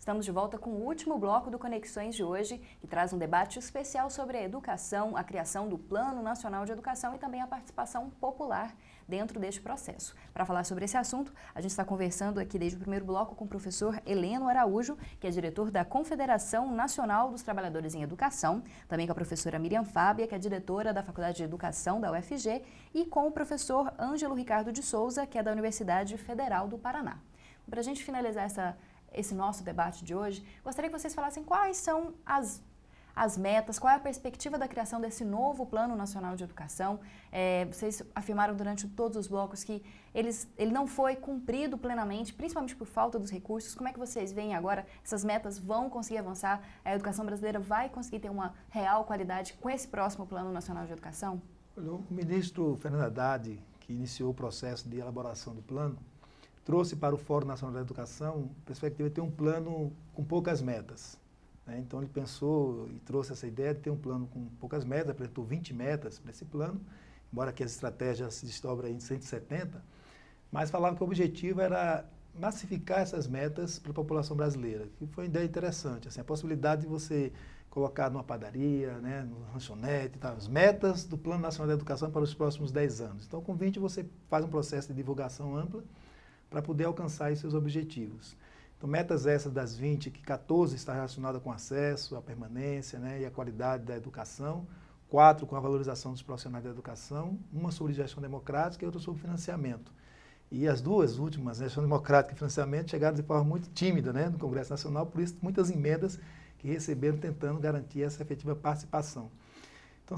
Estamos de volta com o último bloco do Conexões de hoje, que traz um debate especial sobre a educação, a criação do Plano Nacional de Educação e também a participação popular dentro deste processo. Para falar sobre esse assunto, a gente está conversando aqui desde o primeiro bloco com o professor Heleno Araújo, que é diretor da Confederação Nacional dos Trabalhadores em Educação, também com a professora Miriam Fábia, que é diretora da Faculdade de Educação da UFG, e com o professor Ângelo Ricardo de Souza, que é da Universidade Federal do Paraná. Para a gente finalizar esse nosso debate de hoje, gostaria que vocês falassem quais são as metas, qual é a perspectiva da criação desse novo Plano Nacional de Educação. Vocês afirmaram durante todos os blocos que ele não foi cumprido plenamente, principalmente por falta dos recursos. Como é que vocês veem agora? Essas metas vão conseguir avançar? A educação brasileira vai conseguir ter uma real qualidade com esse próximo Plano Nacional de Educação? O ministro Fernando Haddad, que iniciou o processo de elaboração do plano, trouxe para o Fórum Nacional da Educação a perspectiva de ter um plano com poucas metas. Então ele pensou e trouxe essa ideia de ter um plano com poucas metas, apresentou 20 metas para esse plano, embora que as estratégias se desdobrem em 170, mas falava que o objetivo era massificar essas metas para a população brasileira, que foi uma ideia interessante, assim, a possibilidade de você colocar numa padaria, no lanchonete, as metas do Plano Nacional da Educação para os próximos 10 anos. Então com 20 você faz um processo de divulgação ampla para poder alcançar esses objetivos. Então, metas essas das 20, que 14 está relacionada com acesso, a permanência e a qualidade da educação, 4 com a valorização dos profissionais da educação, uma sobre gestão democrática e outra sobre financiamento. E as duas últimas, gestão democrática e financiamento, chegaram de forma muito tímida no Congresso Nacional, por isso muitas emendas que receberam tentando garantir essa efetiva participação. Então,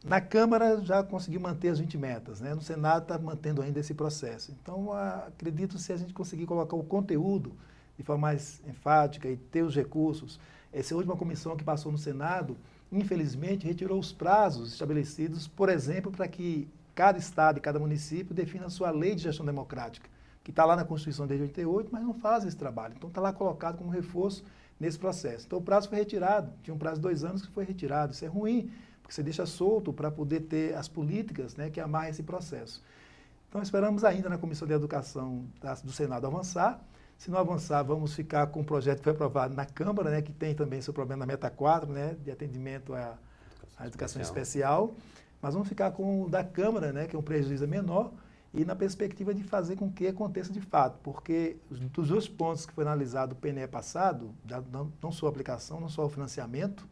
na Câmara já conseguiu manter as 20 metas, no Senado está mantendo ainda esse processo. Então, acredito que se a gente conseguir colocar o conteúdo de forma mais enfática e ter os recursos, essa última comissão que passou no Senado, infelizmente, retirou os prazos estabelecidos, por exemplo, para que cada estado e cada município defina a sua lei de gestão democrática, que está lá na Constituição desde 88, mas não faz esse trabalho. Então, está lá colocado como reforço nesse processo. Então, o prazo foi retirado, tinha um prazo de 2 anos que foi retirado. Isso é ruim, porque você deixa solto para poder ter as políticas que amarram esse processo. Então, esperamos ainda na Comissão de Educação do Senado avançar. Se não avançar, vamos ficar com o projeto que foi aprovado na Câmara, que tem também seu problema na meta 4, de atendimento à educação especial. Mas vamos ficar com o da Câmara, que é um prejuízo menor, e na perspectiva de fazer com que aconteça de fato, porque dos 2 pontos que foi analisado no PNE passado, não só a aplicação, não só o financiamento,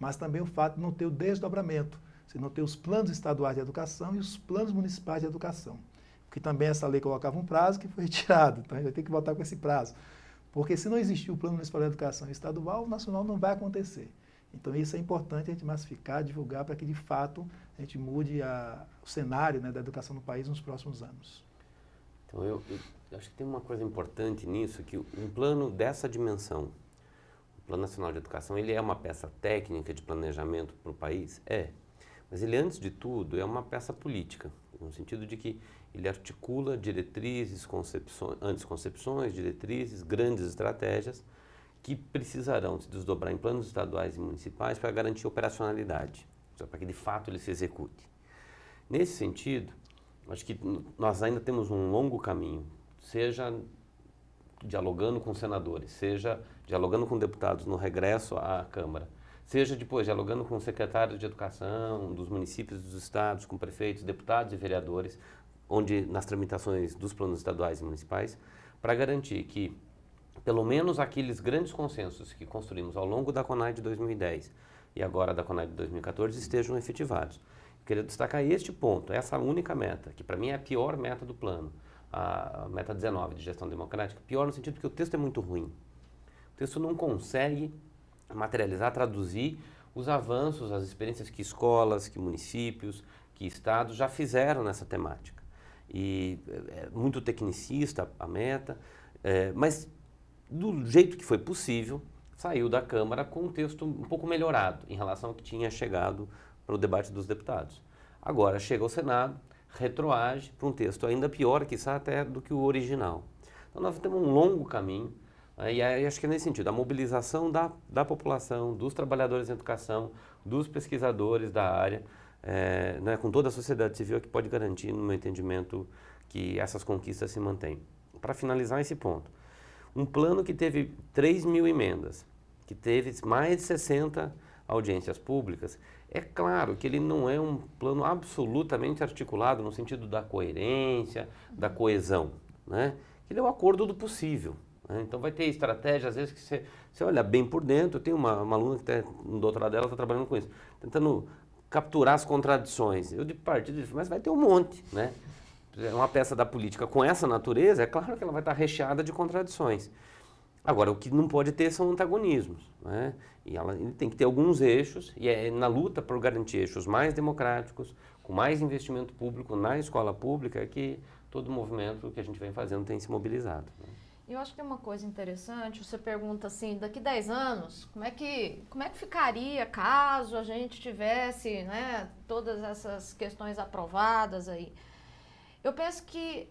mas também o fato de não ter o desdobramento, se não ter os planos estaduais de educação e os planos municipais de educação. Porque também essa lei colocava um prazo que foi retirado, então a gente vai ter que voltar com esse prazo. Porque se não existir o plano municipal de educação estadual, o nacional não vai acontecer. Então isso é importante a gente massificar, divulgar, para que de fato a gente mude o cenário da educação no país nos próximos anos. Então eu acho que tem uma coisa importante nisso, que um plano dessa dimensão, o Plano Nacional de Educação, ele é uma peça técnica de planejamento para o país? Mas ele, antes de tudo, é uma peça política, no sentido de que ele articula diretrizes, concepções, diretrizes, grandes estratégias que precisarão se desdobrar em planos estaduais e municipais para garantir operacionalidade, para que de fato ele se execute. Nesse sentido, acho que nós ainda temos um longo caminho, seja dialogando com senadores, seja dialogando com deputados no regresso à Câmara, seja depois dialogando com secretários de educação dos municípios, dos estados, com prefeitos, deputados e vereadores, onde nas tramitações dos planos estaduais e municipais, para garantir que pelo menos aqueles grandes consensos que construímos ao longo da CONAI de 2010 e agora da CONAI de 2014 estejam efetivados. Queria destacar este ponto, essa única meta, que para mim é a pior meta do plano, a meta 19 de gestão democrática, pior no sentido que o texto é muito ruim. O texto não consegue materializar, traduzir os avanços, as experiências que escolas, que municípios, que estados já fizeram nessa temática. E é muito tecnicista a meta, mas do jeito que foi possível, saiu da Câmara com um texto um pouco melhorado em relação ao que tinha chegado para o debate dos deputados. Agora chega ao Senado, retroage para um texto ainda pior, quiçá até do que o original. Então nós temos um longo caminho, e acho que é nesse sentido, a mobilização da população, dos trabalhadores em educação, dos pesquisadores da área, com toda a sociedade civil, que pode garantir, no meu entendimento, que essas conquistas se mantêm. Para finalizar esse ponto, Um plano que teve 3.000 emendas, que teve mais de 60 audiências públicas, é claro que ele não é um plano absolutamente articulado no sentido da coerência, da coesão, né? Ele é o acordo do possível, né? Então vai ter estratégia, às vezes, que você olha bem por dentro. Tem uma aluna que está no doutorado dela, está trabalhando com isso, tentando capturar as contradições. Eu de partido disse, mas vai ter um monte, né? Uma peça da política com essa natureza, é claro que ela vai estar recheada de contradições. Agora, o que não pode ter são antagonismos, né? E ele tem que ter alguns eixos, e é na luta por garantir eixos mais democráticos, com mais investimento público na escola pública, que todo o movimento que a gente vem fazendo tem se mobilizado, né? Eu acho que é uma coisa interessante, você pergunta assim, daqui 10 anos, como é que ficaria caso a gente tivesse, né, todas essas questões aprovadas aí? Eu penso que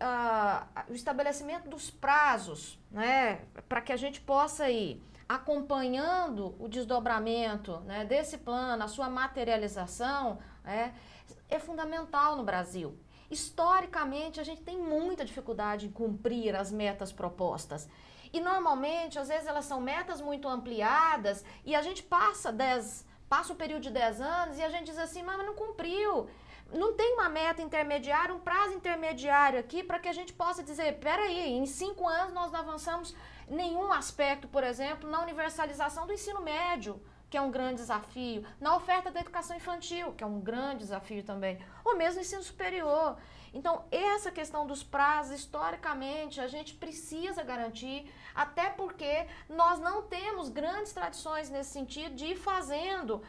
o estabelecimento dos prazos, né, para que a gente possa ir acompanhando o desdobramento, né, desse plano, a sua materialização, é fundamental no Brasil. Historicamente, a gente tem muita dificuldade em cumprir as metas propostas. E normalmente, às vezes, elas são metas muito ampliadas e a gente passa o período de 10 anos e a gente diz assim, mas não cumpriu. Não tem uma meta intermediária, um prazo intermediário aqui para que a gente possa dizer, peraí, em 5 anos nós não avançamos nenhum aspecto, por exemplo, na universalização do ensino médio, que é um grande desafio, na oferta da educação infantil, que é um grande desafio também, ou mesmo no ensino superior. Então, essa questão dos prazos, historicamente, a gente precisa garantir, até porque nós não temos grandes tradições nesse sentido de ir fazendo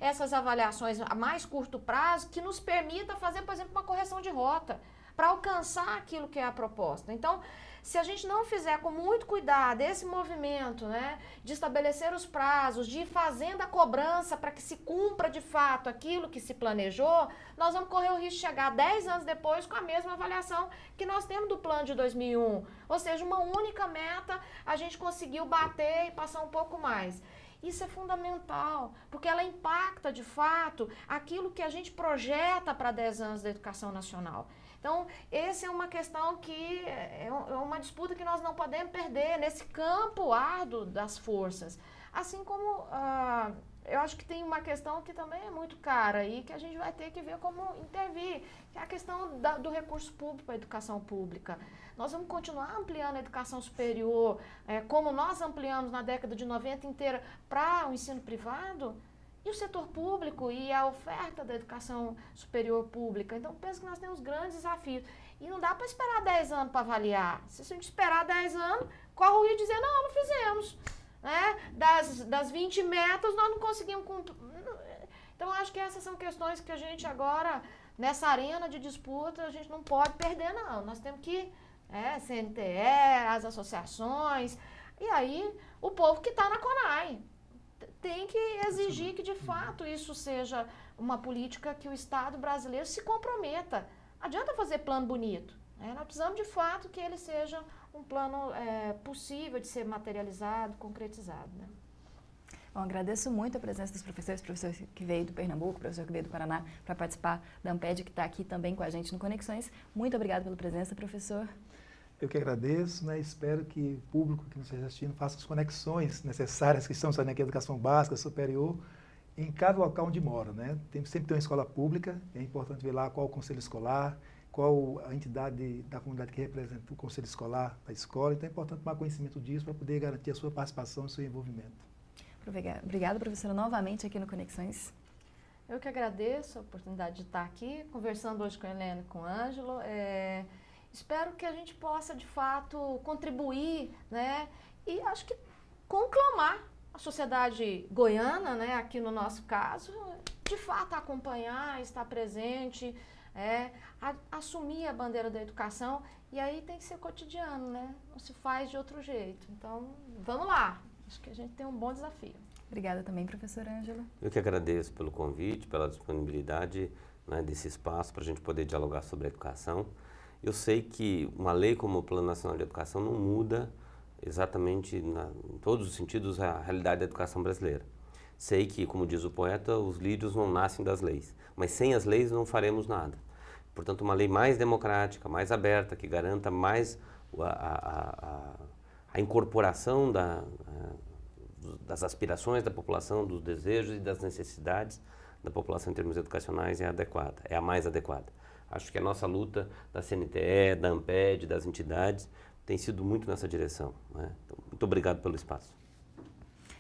essas avaliações a mais curto prazo, que nos permita fazer, por exemplo, uma correção de rota, para alcançar aquilo que é a proposta. Então, se a gente não fizer com muito cuidado esse movimento, né, de estabelecer os prazos, de ir fazendo a cobrança para que se cumpra de fato aquilo que se planejou, nós vamos correr o risco de chegar 10 anos depois com a mesma avaliação que nós temos do plano de 2001. Ou seja, uma única meta a gente conseguiu bater e passar um pouco mais. Isso é fundamental, porque ela impacta de fato aquilo que a gente projeta para 10 anos da educação nacional. Então, essa é uma questão que é uma disputa que nós não podemos perder nesse campo árduo das forças. Assim como eu acho que tem uma questão que também é muito cara e que a gente vai ter que ver como intervir, que é a questão do recurso público para a educação pública. Nós vamos continuar ampliando a educação superior, como nós ampliamos na década de 90 inteira para o ensino privado, e o setor público e a oferta da educação superior pública. Então, penso que nós temos grandes desafios. E não dá para esperar 10 anos para avaliar. Se a gente esperar 10 anos, corre o risco de dizer, não fizemos. Né? Das 20 metas, nós não conseguimos cumprir. Então, acho que essas são questões que a gente agora, nessa arena de disputa, a gente não pode perder, não. Nós temos que, CNTE, as associações, e aí o povo que está na CONAI. Tem que exigir que, de fato, isso seja uma política que o Estado brasileiro se comprometa. Não adianta fazer plano bonito. Nós precisamos, de fato, que ele seja um plano possível de ser materializado, concretizado. Né? Bom, agradeço muito a presença dos professor que veio do Pernambuco, professor que veio do Paraná, para participar da Amped, que está aqui também com a gente no Conexões. Muito obrigada pela presença, professor. Eu que agradeço, né? Espero que o público que nos está assistindo faça as conexões necessárias que estão saindo aqui, educação básica, superior, em cada local onde mora, né? Sempre tem uma escola pública, é importante ver lá qual o conselho escolar, qual a entidade da comunidade que representa o conselho escolar da escola, então é importante tomar conhecimento disso para poder garantir a sua participação e o seu envolvimento. Obrigada, professora, novamente aqui no Conexões. Eu que agradeço a oportunidade de estar aqui, conversando hoje com a Helena e com o Ângelo. Espero que a gente possa, de fato, contribuir, né? E acho que conclamar a sociedade goiana, né? Aqui no nosso caso, de fato acompanhar, estar presente, assumir a bandeira da educação. E aí tem que ser cotidiano, né? Não se faz de outro jeito. Então, vamos lá. Acho que a gente tem um bom desafio. Obrigada também, professora Ângela. Eu que agradeço pelo convite, pela disponibilidade, né, desse espaço para a gente poder dialogar sobre a educação. Eu sei que uma lei como o Plano Nacional de Educação não muda exatamente, em todos os sentidos, a realidade da educação brasileira. Sei que, como diz o poeta, os lírios não nascem das leis, mas sem as leis não faremos nada. Portanto, uma lei mais democrática, mais aberta, que garanta mais a a incorporação das aspirações da população, dos desejos e das necessidades da população em termos educacionais é adequada, é a mais adequada. Acho que a nossa luta da CNTE, da ANPED, das entidades, tem sido muito nessa direção, né? Então, muito obrigado pelo espaço.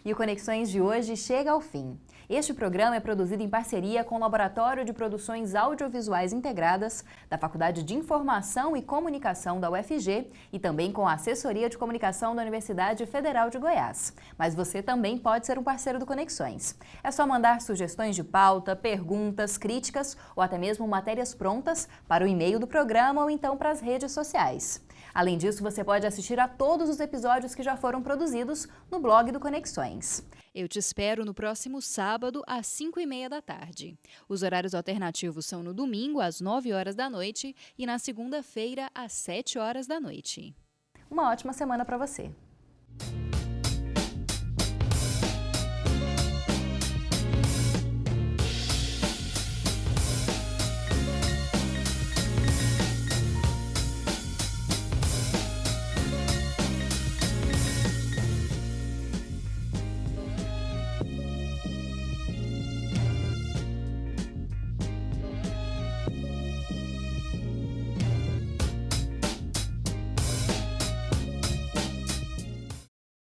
E o Conexões de hoje chega ao fim. Este programa é produzido em parceria com o Laboratório de Produções Audiovisuais Integradas da Faculdade de Informação e Comunicação da UFG e também com a Assessoria de Comunicação da Universidade Federal de Goiás. Mas você também pode ser um parceiro do Conexões. É só mandar sugestões de pauta, perguntas, críticas ou até mesmo matérias prontas para o e-mail do programa ou então para as redes sociais. Além disso, você pode assistir a todos os episódios que já foram produzidos no blog do Conexões. Eu te espero no próximo sábado, às 5h30 da tarde. Os horários alternativos são no domingo, às 9 horas da noite, e na segunda-feira, às 7 horas da noite. Uma ótima semana para você!